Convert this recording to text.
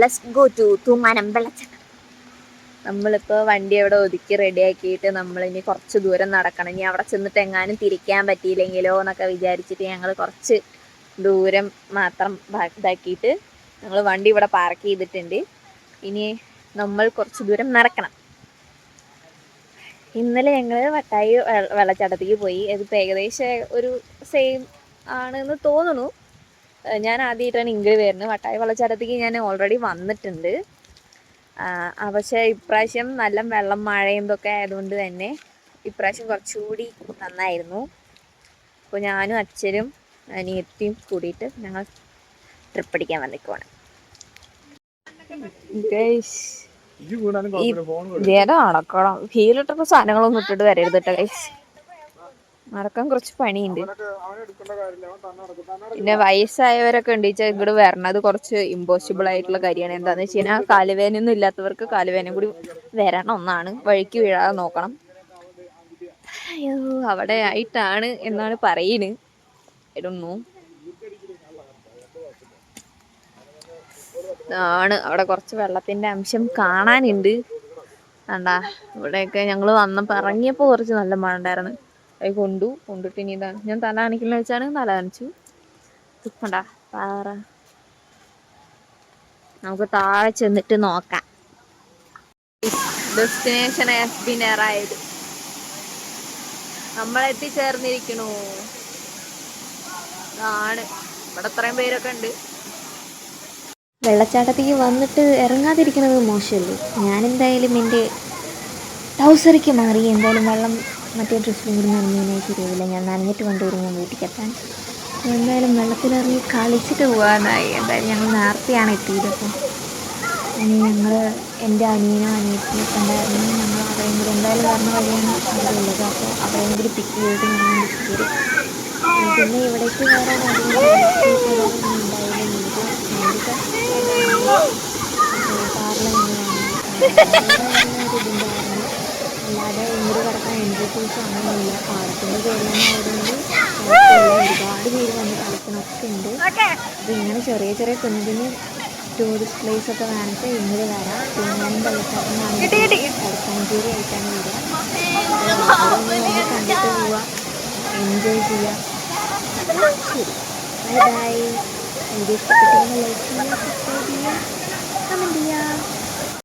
Let's go to തൂമാനം വെള്ളച്ചാട്ടം. നമ്മളിപ്പോൾ വണ്ടി അവിടെ ഒതുക്കി റെഡിയാക്കിയിട്ട് നമ്മളിനി കുറച്ച് ദൂരം നടക്കണം. ഇനി അവിടെ ചെന്നിട്ട് എങ്ങാനും തിരിക്കാൻ പറ്റിയില്ലെങ്കിലോ എന്നൊക്കെ വിചാരിച്ചിട്ട് ഞങ്ങൾ കുറച്ച് ദൂരം മാത്രം ഇതാക്കിയിട്ട് ഞങ്ങൾ വണ്ടി ഇവിടെ പാർക്ക് ചെയ്തിട്ടുണ്ട്. ഇനി നമ്മൾ കുറച്ച് ദൂരം നടക്കണം. ഇന്നലെ ഞങ്ങൾ വട്ടായി വെള്ളച്ചാട്ടത്തേക്ക് പോയി. ഇതിപ്പോൾ ഏകദേശം ഒരു സെയിം ആണെന്ന് തോന്നുന്നു. ഞാൻ ആദ്യമായിട്ടാണ് ഇങ്ങോട്ട് വരുന്നത്. വട്ടായി വെള്ളച്ചാട്ടത്തേക്ക് ഞാൻ ഓൾറെഡി വന്നിട്ടുണ്ട്. പക്ഷേ ഇപ്രാവശ്യം നല്ല വെള്ളം മഴയും ഇതൊക്കെ ആയതുകൊണ്ട് തന്നെ ഇപ്രാവശ്യം കുറച്ചുകൂടി നന്നായിരുന്നു. അപ്പോൾ ഞാനും അച്ഛനും അനിയത്തിയും കൂടിയിട്ട് ഞങ്ങൾ ട്രിപ്പ് അടിക്കാൻ വന്നിക്കുവാണ്. ഇതേടെ നടക്കണം. ഹീലിട്ടൊക്കെ സാധനങ്ങളൊന്നും ഇട്ടിട്ട് വരരുത് കേട്ടോ ഗൈസ്. നടക്കാൻ കുറച്ച് പണിയുണ്ട്. പിന്നെ വയസ്സായവരൊക്കെ ഉണ്ട് വെച്ചാൽ ഇങ്ങോട്ട് വരണത് കുറച്ച് ഇമ്പോസിബിൾ ആയിട്ടുള്ള കാര്യമാണ്. എന്താണെന്ന് വെച്ച് കഴിഞ്ഞാൽ കാലുവേദനയൊന്നും ഇല്ലാത്തവർക്ക് കാലുവേദനയും കൂടി വരണം എന്നാണ്. വഴിക്ക് വീഴാതെ നോക്കണം. അയ്യോ, അവിടെ ആയിട്ടാണ് എന്നാണ് പറയുന്നത്. ഇടുന്നു ആണ് അവിടെ കുറച്ച് വെള്ളത്തിന്റെ അംശം കാണാനുണ്ട്. കണ്ടാ ഇവിടെയൊക്കെ ഞങ്ങൾ വന്നപ്പോൾ ഇറങ്ങിയപ്പോൾ കുറച്ച് നല്ല മഴ ഉണ്ടായിരുന്നു. അത് കൊണ്ടിട്ട് ഇനി ഇതാ ഞാൻ തല നനയ്ക്കുന്ന വെച്ചാണ് തല നനച്ചു. കണ്ടാ പാറ. നമുക്ക് താഴെ ചെന്നിട്ട് നോക്കാം. Destination has been arrived. നമ്മൾ എത്തിച്ചേർന്നിരിക്കണു. ആണ് ഇവിടെ അത്രയും പേരൊക്കെ ഉണ്ട്. വെള്ളച്ചാട്ടത്തേക്ക് വന്നിട്ട് ഇറങ്ങാതിരിക്കുന്നത് മോശമല്ലേ. ഞാനെന്തായാലും എൻ്റെ ടൗസറിക്ക് മാറി. എന്തായാലും വെള്ളം മറ്റേ ഡ്രസ്സിലും കൂടി നനഞ്ഞതിനായി ശരിയാവില്ല. ഞാൻ നനഞ്ഞിട്ട് കൊണ്ടുവരും ഞാൻ വീട്ടിലേക്ക് എത്താൻ. എന്തായാലും വെള്ളത്തിലിറങ്ങി കളിച്ചിട്ട് പോകാനായി. എന്തായാലും ഞങ്ങൾ നേരത്തെയാണ് എത്തിയത്. അപ്പം ഇനി ഞങ്ങൾ എൻ്റെ അനിയനോ അനിയത്തിനൊക്കെ ഉണ്ടായിരുന്നു. ഞങ്ങൾ അവരെയും കൂടി എന്തായാലും വരുന്ന വഴിയാണ് അവിടെ ഉള്ളത്. അപ്പോൾ അവരെയും കൂടി പിക്ക് ചെയ്തിട്ട് ഞങ്ങൾ വരും. പിന്നെ ഇവിടേക്ക് വരാൻ അധികം ഉണ്ടായില്ല. നമുക്ക് കാറിൽ ഇതിൻ്റെയായിരുന്നു. അല്ലാതെ ഇങ്ങോട്ട് കിടക്കാൻ എൻട്രി അങ്ങനെയില്ല. പാടത്തിൻ്റെ പേരിലായതുകൊണ്ട് ഒരുപാട് പേര് വന്ന് കളിക്കണമൊക്കെ ഉണ്ട്. അപ്പോൾ ഇങ്ങനെ ചെറിയ ചെറിയ കുഞ്ഞു കുഞ്ഞ് ടൂറിസ്റ്റ് പ്ലേസ് ഒക്കെ വേണമെങ്കിൽ ഇങ്ങോട്ട് വരാം. തൂങ്ങാനും വെള്ളച്ചാട്ടം കടക്കാഞ്ചേരി ആയിട്ടാണ് വരിക. വന്ന് കണ്ടിട്ട് പോവാം, എൻജോയ് ചെയ്യാം. ശരി, ബൈ ബൈ. വീഡിയോ ഇഷ്ടപ്പെട്ടെങ്കിൽ ലൈക്ക് ചെയ്യുക, സബ്സ്ക്രൈബ് ചെയ്യുക, കമൻറ്റ് ചെയ്യുക.